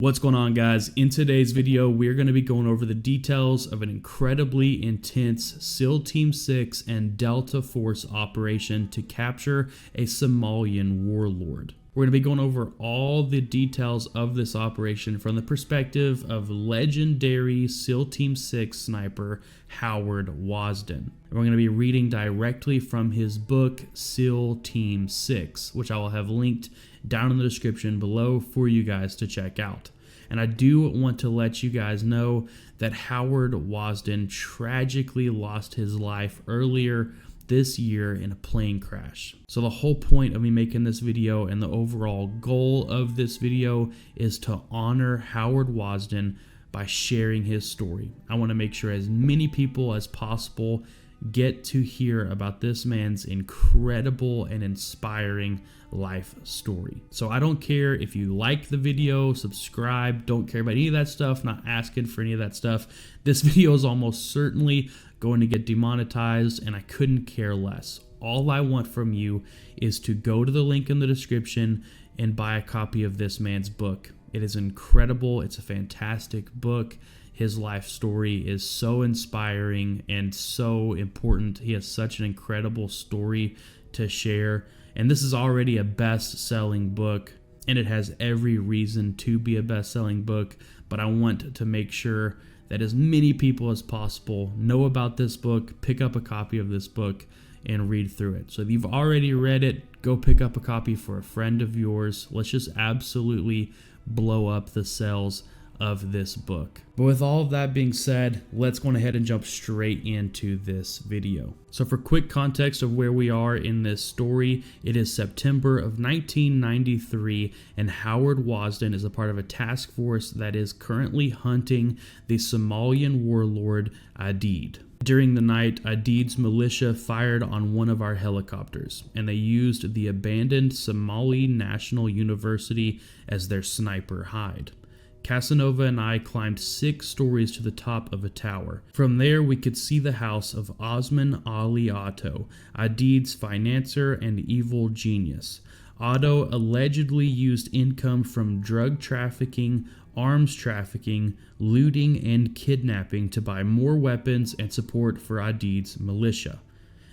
What's going on, guys? In today's video, we're going to be going over the details of an incredibly intense SEAL Team 6 and Delta Force operation to capture a Somalian warlord. We're going to be going over all the details of this operation from the perspective of legendary SEAL Team 6 sniper Howard Wasden. And we're going to be reading directly from his book, SEAL Team 6, which I will have linked down in the description below for you guys to check out. And I do want to let you guys know that Howard Wasden tragically lost his life earlier this year in a plane crash. So the whole point of me making this video and the overall goal of this video is to honor Howard Wasden by sharing his story. I want to make sure as many people as possible get to hear about this man's incredible and inspiring life story. So I don't care if you like the video, subscribe, don't care about any of that stuff, not asking for any of that stuff. This video is almost certainly going to get demonetized, and I couldn't care less. All I want from you is to go to the link in the description and buy a copy of this man's book. It is incredible. It's a fantastic book. His life story is so inspiring and so important. He has such an incredible story to share. And this is already a best-selling book, and it has every reason to be a best-selling book. But I want to make sure that as many people as possible know about this book, pick up a copy of this book, and read through it. So if you've already read it, go pick up a copy for a friend of yours. Let's just absolutely blow up the sales of this book. But with all of that being said, let's go ahead and jump straight into this video. So for quick context of where we are in this story, it is September of 1993, and Howard Wasden is a part of a task force that is currently hunting the Somalian warlord Adid. During the night, Adid's militia fired on one of our helicopters, and they used the abandoned Somali National University as their sniper hide. Casanova and I climbed 6 stories to the top of a tower. From there, we could see the house of Osman Ali Otto, Adid's financier and evil genius. Otto allegedly used income from drug trafficking, arms trafficking, looting, and kidnapping to buy more weapons and support for Adid's militia.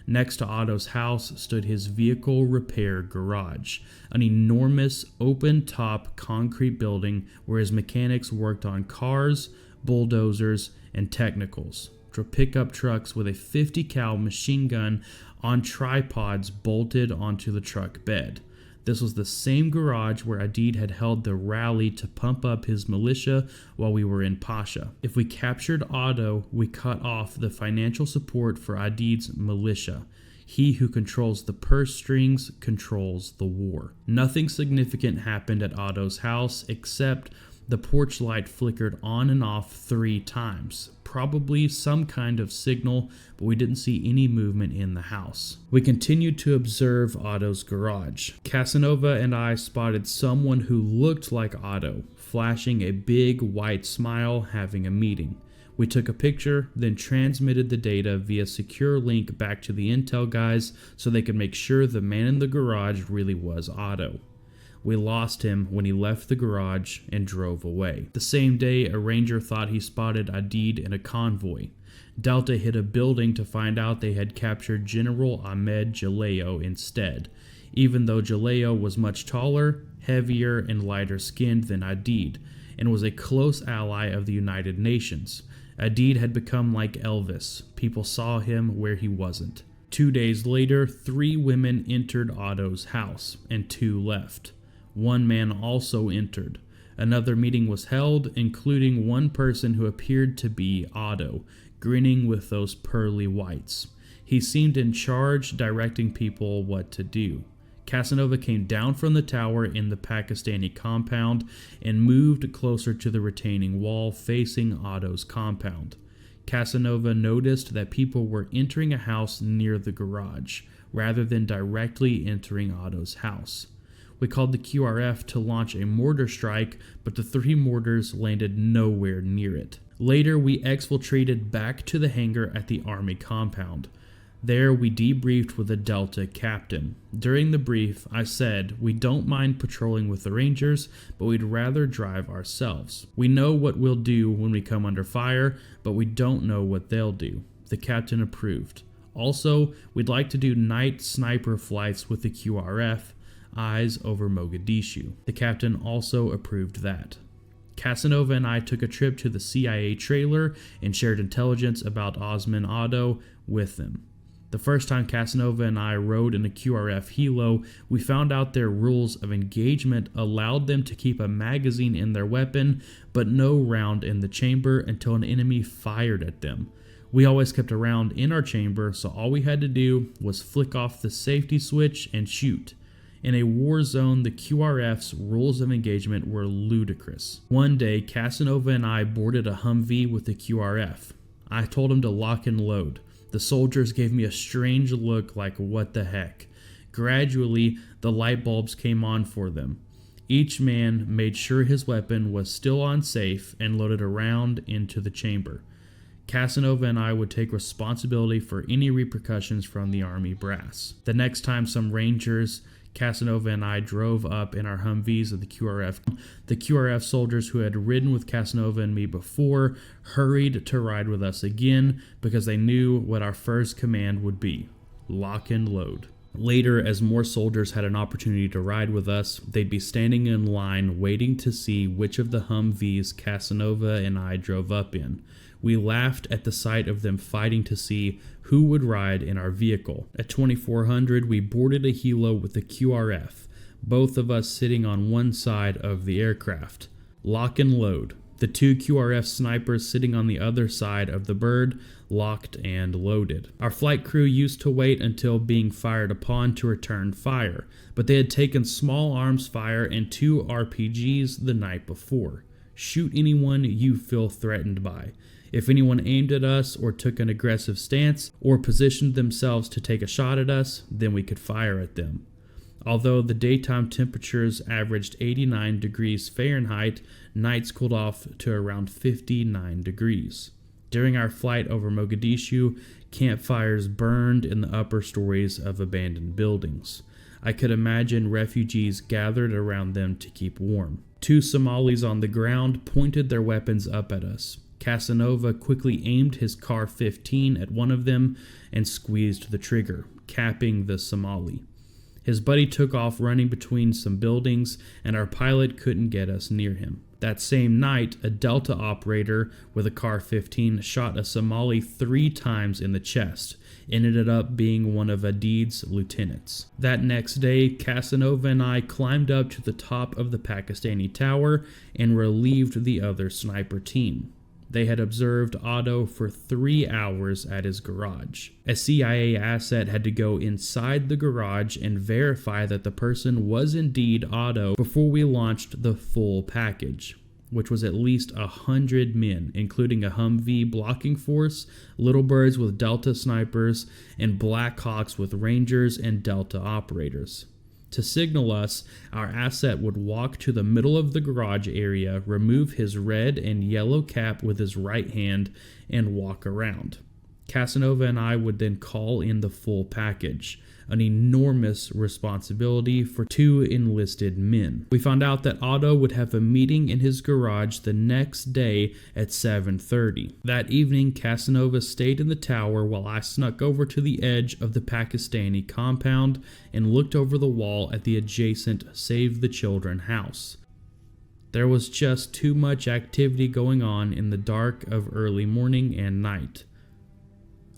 Next to Otto's house stood his vehicle repair garage, an enormous open-top concrete building where his mechanics worked on cars, bulldozers, and technicals. Pickup trucks with a 50 cal machine gun on tripods bolted onto the truck bed. This was the same garage where Adid had held the rally to pump up his militia while we were in Pasha. If we captured Otto, we cut off the financial support for Adid's militia. He who controls the purse strings controls the war. Nothing significant happened at Otto's house except the porch light flickered on and off 3 times. Probably some kind of signal, but we didn't see any movement in the house. We continued to observe Otto's garage. Casanova and I spotted someone who looked like Otto, flashing a big white smile, having a meeting. We took a picture, then transmitted the data via secure link back to the intel guys so they could make sure the man in the garage really was Otto. We lost him when he left the garage and drove away. The same day, a ranger thought he spotted Adid in a convoy. Delta hit a building to find out they had captured General Ahmed Jaleo instead, even though Jaleo was much taller, heavier, and lighter skinned than Adid, and was a close ally of the United Nations. Adid had become like Elvis. People saw him where he wasn't. 2 days later, 3 women entered Otto's house, and 2 left. 1 man also entered. Another meeting was held, including one person who appeared to be Otto, grinning with those pearly whites. He seemed in charge, directing people what to do. Casanova came down from the tower in the Pakistani compound and moved closer to the retaining wall facing Otto's compound. Casanova noticed that people were entering a house near the garage, rather than directly entering Otto's house. We called the QRF to launch a mortar strike, but the 3 mortars landed nowhere near it. Later, we exfiltrated back to the hangar at the army compound. There we debriefed with the Delta captain. During the brief, I said, we don't mind patrolling with the Rangers, but we'd rather drive ourselves. We know what we'll do when we come under fire, but we don't know what they'll do. The captain approved. Also, we'd like to do night sniper flights with the QRF, eyes over Mogadishu. The captain also approved that. Casanova and I took a trip to the CIA trailer and shared intelligence about Osman Otto with them. The first time Casanova and I rode in a QRF helo, we found out their rules of engagement allowed them to keep a magazine in their weapon, but no round in the chamber until an enemy fired at them. We always kept a round in our chamber, so all we had to do was flick off the safety switch and shoot. In a war zone, the QRF's rules of engagement were ludicrous. One day, Casanova and I boarded a Humvee with the QRF. I told him to lock and load. The soldiers gave me a strange look like, what the heck? Gradually, the light bulbs came on for them. Each man made sure his weapon was still on safe and loaded a round into the chamber. Casanova and I would take responsibility for any repercussions from the Army brass. The next time some Rangers, Casanova and I drove up in our Humvees of the QRF soldiers who had ridden with Casanova and me before hurried to ride with us again because they knew what our first command would be: lock and load. Later, as more soldiers had an opportunity to ride with us, they'd be standing in line waiting to see which of the Humvees Casanova and I drove up in. We laughed at the sight of them fighting to see who would ride in our vehicle. At 2400, we boarded a helo with the QRF, both of us sitting on one side of the aircraft. Lock and load. The two QRF snipers sitting on the other side of the bird, locked and loaded. Our flight crew used to wait until being fired upon to return fire, but they had taken small arms fire and 2 RPGs the night before. Shoot anyone you feel threatened by. If anyone aimed at us or took an aggressive stance or positioned themselves to take a shot at us, then we could fire at them. Although the daytime temperatures averaged 89 degrees Fahrenheit, nights cooled off to around 59 degrees. During our flight over Mogadishu, campfires burned in the upper stories of abandoned buildings. I could imagine refugees gathered around them to keep warm. 2 Somalis on the ground pointed their weapons up at us. Casanova quickly aimed his Car-15 at one of them and squeezed the trigger, capping the Somali. His buddy took off running between some buildings, and our pilot couldn't get us near him. That same night, a Delta operator with a Car-15 shot a Somali 3 times in the chest, and ended up being one of Adid's lieutenants. That next day, Casanova and I climbed up to the top of the Pakistani tower and relieved the other sniper team. They had observed Otto for 3 hours at his garage. A CIA asset had to go inside the garage and verify that the person was indeed Otto before we launched the full package, which was at least 100 men, including a Humvee blocking force, Little Birds with Delta snipers, and Black Hawks with Rangers and Delta operators. To signal us, our asset would walk to the middle of the garage area, remove his red and yellow cap with his right hand, and walk around. Casanova and I would then call in the full package, an enormous responsibility for 2 enlisted men. We found out that Otto would have a meeting in his garage the next day at 7:30. That evening, Casanova stayed in the tower while I snuck over to the edge of the Pakistani compound and looked over the wall at the adjacent Save the Children house. There was just too much activity going on in the dark of early morning and night.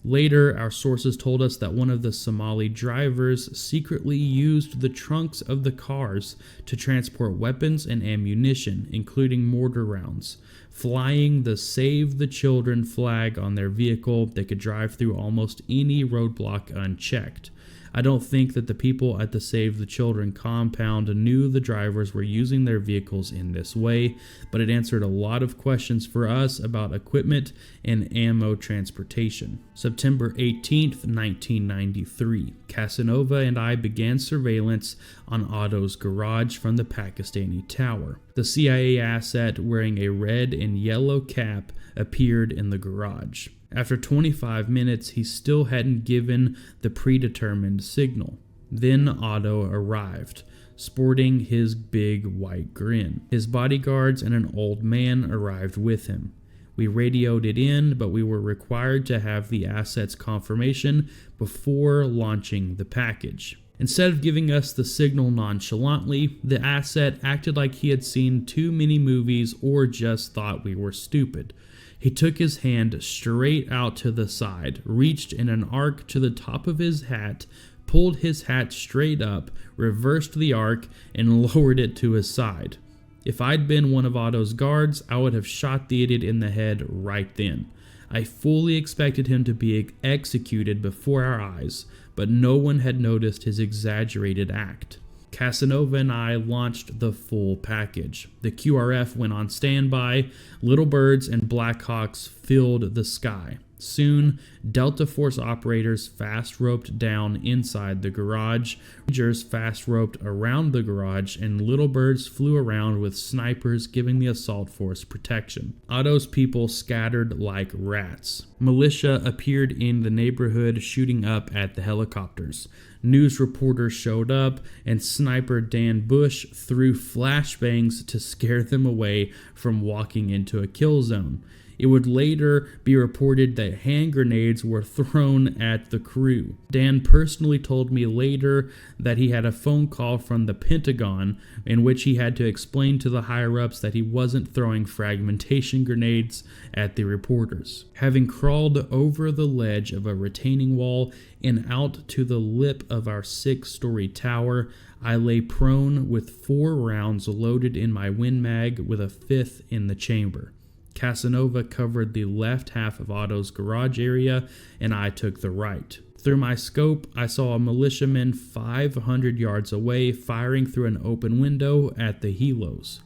Later, our sources told us that one of the Somali drivers secretly used the trunks of the cars to transport weapons and ammunition, including mortar rounds. Flying the Save the Children flag on their vehicle, they could drive through almost any roadblock unchecked. I don't think that the people at the Save the Children compound knew the drivers were using their vehicles in this way, but it answered a lot of questions for us about equipment and ammo transportation. September 18th, 1993, Casanova and I began surveillance on Otto's garage from the Pakistani tower. The CIA asset wearing a red and yellow cap appeared in the garage. After 25 minutes, he still hadn't given the predetermined signal. Then Otto arrived, sporting his big white grin. His bodyguards and an old man arrived with him. We radioed it in, but we were required to have the asset's confirmation before launching the package. Instead of giving us the signal nonchalantly, the asset acted like he had seen too many movies or just thought we were stupid. He took his hand straight out to the side, reached in an arc to the top of his hat, pulled his hat straight up, reversed the arc, and lowered it to his side. If I'd been one of Otto's guards, I would have shot the idiot in the head right then. I fully expected him to be executed before our eyes, but no one had noticed his exaggerated act. Casanova and I launched the full package. The QRF went on standby, little birds and Blackhawks filled the sky. Soon, Delta Force operators fast-roped down inside the garage, Rangers fast-roped around the garage, and little birds flew around with snipers giving the assault force protection. Otto's people scattered like rats. Militia appeared in the neighborhood shooting up at the helicopters. News reporters showed up, and sniper Dan Bush threw flashbangs to scare them away from walking into a kill zone. It would later be reported that hand grenades were thrown at the crew. Dan personally told me later that he had a phone call from the Pentagon in which he had to explain to the higher-ups that he wasn't throwing fragmentation grenades at the reporters. Having crawled over the ledge of a retaining wall and out to the lip of our 6-story tower, I lay prone with 4 rounds loaded in my Win Mag with a 5th in the chamber. Casanova covered the left half of Otto's garage area, and I took the right. Through my scope, I saw a militiaman 500 yards away firing through an open window at the helos.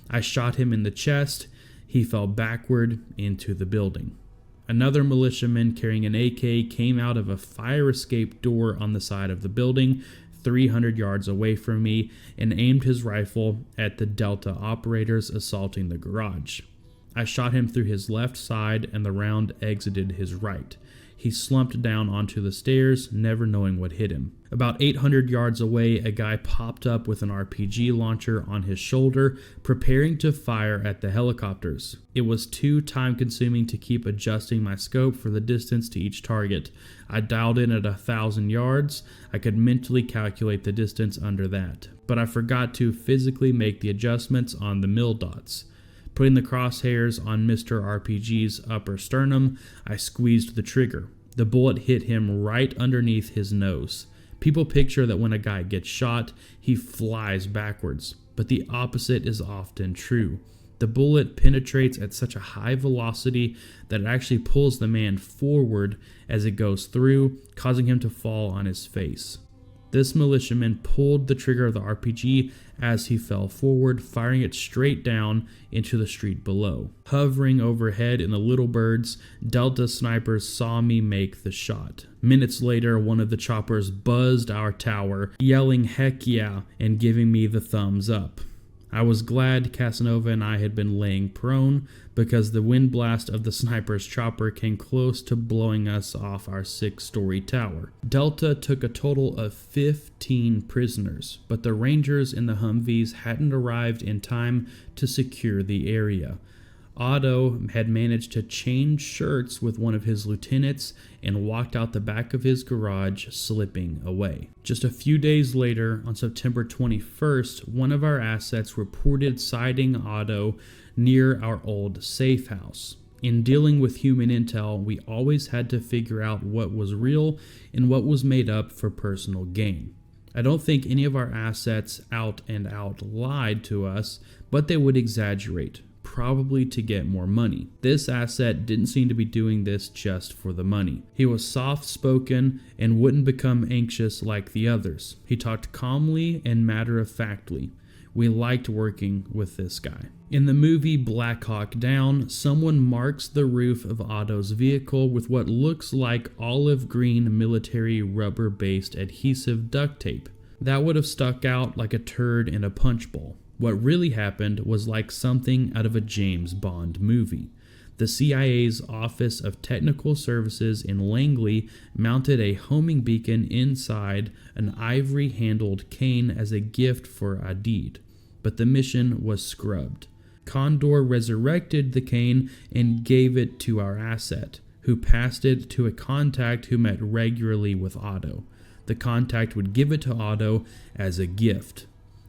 I shot him in the chest. He fell backward into the building. Another militiaman carrying an AK came out of a fire escape door on the side of the building, 300 yards away from me, and aimed his rifle at the Delta operators assaulting the garage. I shot him through his left side, and the round exited his right. He slumped down onto the stairs, never knowing what hit him. About 800 yards away, a guy popped up with an RPG launcher on his shoulder, preparing to fire at the helicopters. It was too time-consuming to keep adjusting my scope for the distance to each target. I dialed in at 1,000 yards. I could mentally calculate the distance under that, but I forgot to physically make the adjustments on the mil dots. Putting the crosshairs on Mr. RPG's upper sternum, I squeezed the trigger. The bullet hit him right underneath his nose. People picture that when a guy gets shot, he flies backwards, but the opposite is often true. The bullet penetrates at such a high velocity that it actually pulls the man forward as it goes through, causing him to fall on his face. This militiaman pulled the trigger of the RPG as he fell forward, firing it straight down into the street below. Hovering overhead in the little birds, Delta snipers saw me make the shot. Minutes later, one of the choppers buzzed our tower, yelling "heck yeah" and giving me the thumbs up. I was glad Casanova and I had been laying prone, because the wind blast of the sniper's chopper came close to blowing us off our 6-story tower. Delta took a total of 15 prisoners, but the Rangers in the Humvees hadn't arrived in time to secure the area. Otto had managed to change shirts with one of his lieutenants and walked out the back of his garage, slipping away. Just a few days later, on September 21st, one of our assets reported sighting Otto near our old safe house. In dealing with human intel, we always had to figure out what was real and what was made up for personal gain. I don't think any of our assets out and out lied to us, but they would exaggerate, probably to get more money. This asset didn't seem to be doing this just for the money. He was soft-spoken and wouldn't become anxious like the others. He talked calmly and matter-of-factly. We liked working with this guy. In the movie Black Hawk Down, someone marks the roof of Otto's vehicle with what looks like olive green military rubber-based adhesive duct tape. That would have stuck out like a turd in a punch bowl. What really happened was like something out of a James Bond movie. The CIA's Office of Technical Services in Langley mounted a homing beacon inside an ivory-handled cane as a gift for Adid, but the mission was scrubbed. Condor resurrected the cane and gave it to our asset, who passed it to a contact who met regularly with Otto. The contact would give it to Otto as a gift.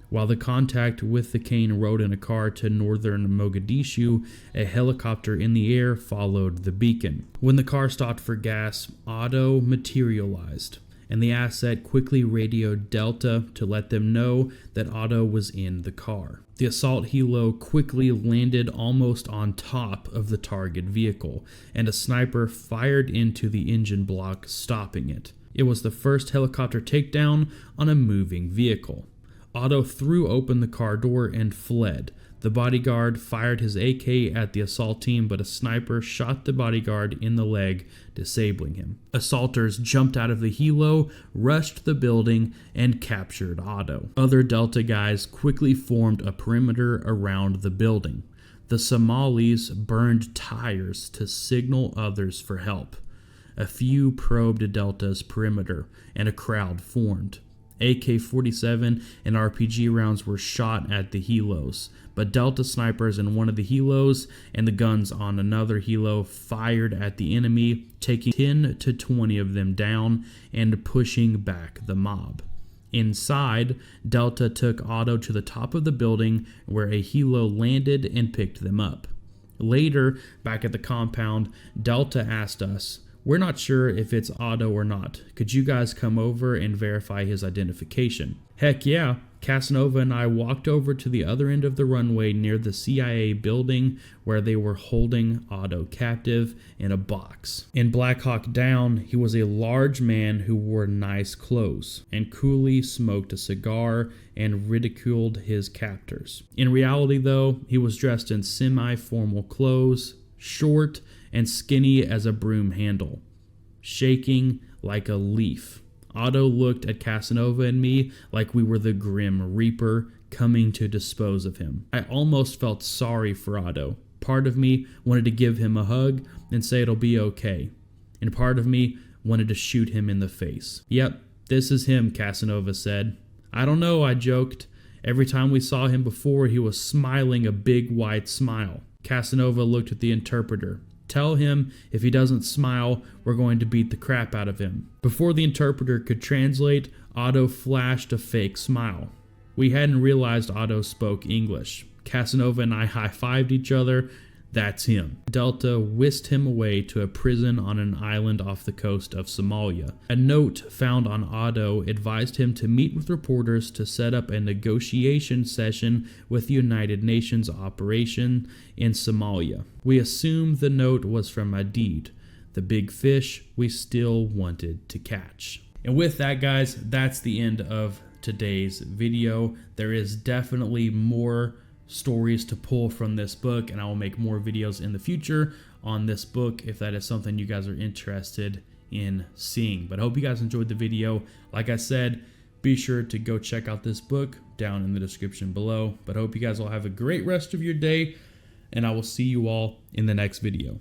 While the contact with the cane rode in a car to northern Mogadishu, a helicopter in the air followed the beacon. When the car stopped for gas, Otto materialized, and the asset quickly radioed Delta to let them know that Otto was in the car. The assault helo quickly landed almost on top of the target vehicle, and a sniper fired into the engine block, stopping it. It was the first helicopter takedown on a moving vehicle. Otto threw open the car door and fled. The bodyguard fired his AK at the assault team, but a sniper shot the bodyguard in the leg, disabling him. Assaulters jumped out of the helo, rushed the building, and captured Otto. Other Delta guys quickly formed a perimeter around the building. The Somalis burned tires to signal others for help. A few probed Delta's perimeter, and a crowd formed. AK-47 and RPG rounds were shot at the helos, but Delta snipers in one of the helos and the guns on another helo fired at the enemy, taking 10 to 20 of them down and pushing back the mob. Inside, Delta took Otto to the top of the building where a helo landed and picked them up. Later, back at the compound, Delta asked us, "We're not sure if it's Otto or not. Could you guys come over and verify his identification?" Heck yeah, Casanova and I walked over to the other end of the runway near the CIA building where they were holding Otto captive in a box. In Black Hawk Down, he was a large man who wore nice clothes and coolly smoked a cigar and ridiculed his captors. In reality though, he was dressed in semi-formal clothes, short and skinny as a broom handle, shaking like a leaf. Otto looked at Casanova and me like we were the Grim Reaper coming to dispose of him. I almost felt sorry for Otto. Part of me wanted to give him a hug and say it'll be okay, and part of me wanted to shoot him in the face. "Yep, this is him," Casanova said. "I don't know," I joked. "Every time we saw him before, he was smiling a big white smile." Casanova looked at the interpreter. "Tell him if he doesn't smile, we're going to beat the crap out of him." Before the interpreter could translate, Otto flashed a fake smile. We hadn't realized Otto spoke English. Casanova and I high-fived each other. That's him. Delta whisked him away to a prison on an island off the coast of Somalia. A note found on Otto advised him to meet with reporters to set up a negotiation session with the United Nations operation in Somalia. We assumed the note was from Adid, the big fish we still wanted to catch. And with that, guys, that's the end of today's video. There is definitely more stories to pull from this book, and I will make more videos in the future on this book if that is something you guys are interested in seeing. But I hope you guys enjoyed the video. Like I said, be sure to go check out this book down in the description below. But I hope you guys all have a great rest of your day, and I will see you all in the next video.